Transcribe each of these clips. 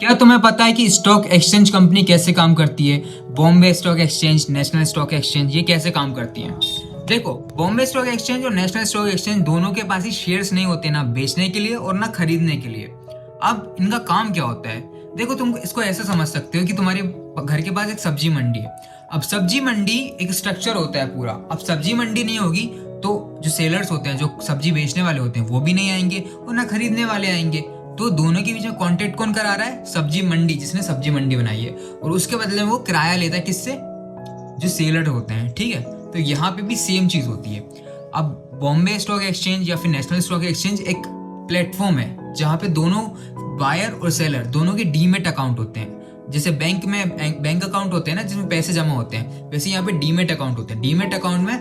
क्या तुम्हें पता है कि स्टॉक एक्सचेंज कंपनी कैसे काम करती है? Bombay stock exchange, national stock exchange, ये कैसे काम करती हैं? देखो, बॉम्बे स्टॉक एक्सचेंज और नेशनल स्टॉक एक्सचेंज दोनों के पास ही शेयर्स नहीं होते, ना बेचने के लिए और ना खरीदने के लिए। अब इनका काम क्या होता है? देखो, तुम इसको ऐसे समझ सकते हो कि तुम्हारे घर के पास एक सब्जी मंडी है। अब सब्जी मंडी एक स्ट्रक्चर होता है पूरा। अब सब्जी मंडी नहीं होगी तो जो सेलर्स होते हैं, जो सब्जी बेचने वाले होते हैं, वो भी नहीं आएंगे और ना खरीदने वाले आएंगे। तो दोनों के बीच में कॉन्ट्रैक्ट कौन करा रहा है? सब्जी मंडी, जिसने सब्जी मंडी बनाई है, और उसके बदले में वो किराया लेता है किससे? जो सेलर होते हैं। ठीक है, तो यहाँ पे भी सेम चीज होती है। अब बॉम्बे स्टॉक एक्सचेंज या फिर नेशनल स्टॉक एक्सचेंज एक प्लेटफॉर्म है जहाँ पे दोनों बायर और सेलर दोनों के डीमेट अकाउंट होते हैं। जैसे बैंक में बैंक अकाउंट होते हैं ना, जिसमें पैसे जमा होते हैं, वैसे यहाँ पे डीमेट अकाउंट होते हैं। डीमेट अकाउंट में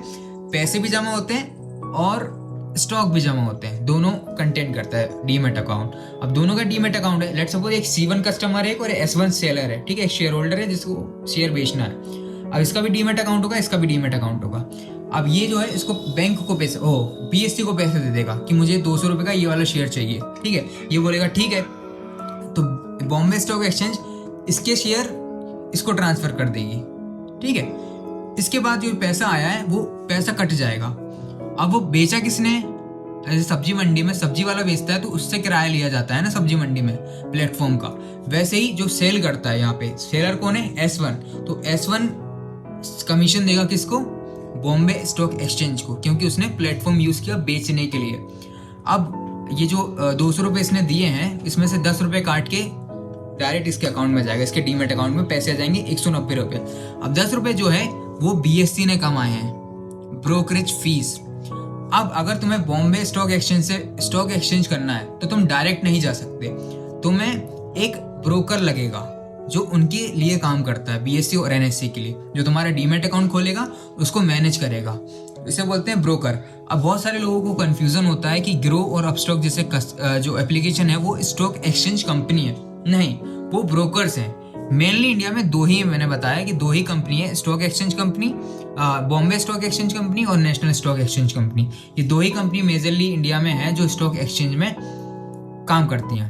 पैसे भी जमा होते हैं और स्टॉक भी जमा होते हैं। दोनों कंटेंट करता है डीमेट अकाउंट। अब दोनों का डीमेट अकाउंट है। लेट्स सपोज एक C1 कस्टमर है और S1 सेलर है। ठीक है, एक शेयर होल्डर है जिसको शेयर बेचना है। अब इसका भी डीमेट अकाउंट होगा, इसका भी डीमेट अकाउंट होगा। अब ये जो है, इसको बैंक को पैसे BSE को पैसे दे देगा कि मुझे 200 रुपये का ये वाला शेयर चाहिए। ठीक है, ये बोलेगा ठीक है, तो बॉम्बे स्टॉक एक्सचेंज इसके शेयर इसको ट्रांसफर कर देगी। ठीक है, इसके बाद जो पैसा आया है वो पैसा कट जाएगा। अब वो बेचा किसने? जैसे सब्जी मंडी में सब्जी वाला बेचता है तो उससे किराया लिया जाता है ना सब्जी मंडी में, प्लेटफॉर्म का। वैसे ही जो सेल करता है, यहाँ पे सेलर कौन है? S1। तो S1 कमीशन देगा किसको? बॉम्बे स्टॉक एक्सचेंज को, क्योंकि उसने प्लेटफॉर्म यूज किया बेचने के लिए। अब ये जो 200 रुपये इसने दिए हैं, इसमें से 10 रुपये काट के डायरेक्ट इसके अकाउंट में जाएगा, इसके डीमेट अकाउंट में पैसे आ जाएंगे 190 रुपये। अब 10 रुपये जो है वो BSE ने कमाए हैं, ब्रोकरेज फीस। अब अगर तुम्हें बॉम्बे स्टॉक एक्सचेंज से स्टॉक एक्सचेंज करना है तो तुम डायरेक्ट नहीं जा सकते। तुम्हें एक ब्रोकर लगेगा जो उनके लिए काम करता है, BSE और NSE के लिए, जो तुम्हारा डीमेट अकाउंट खोलेगा, उसको मैनेज करेगा। इसे बोलते हैं ब्रोकर। अब बहुत सारे लोगों को कंफ्यूजन होता है कि ग्रो और अपस्टॉक जैसे जो एप्लीकेशन है वो स्टॉक एक्सचेंज कंपनी है। नहीं, वो ब्रोकर्स हैं। मेनली इंडिया में दो ही, मैंने बताया कि दो ही कंपनी है, stock exchange company, Bombay stock exchange company और नेशनल स्टॉक एक्सचेंज कंपनी। ये दो ही कंपनी मेजरली इंडिया में है जो स्टॉक एक्सचेंज में काम करती हैं।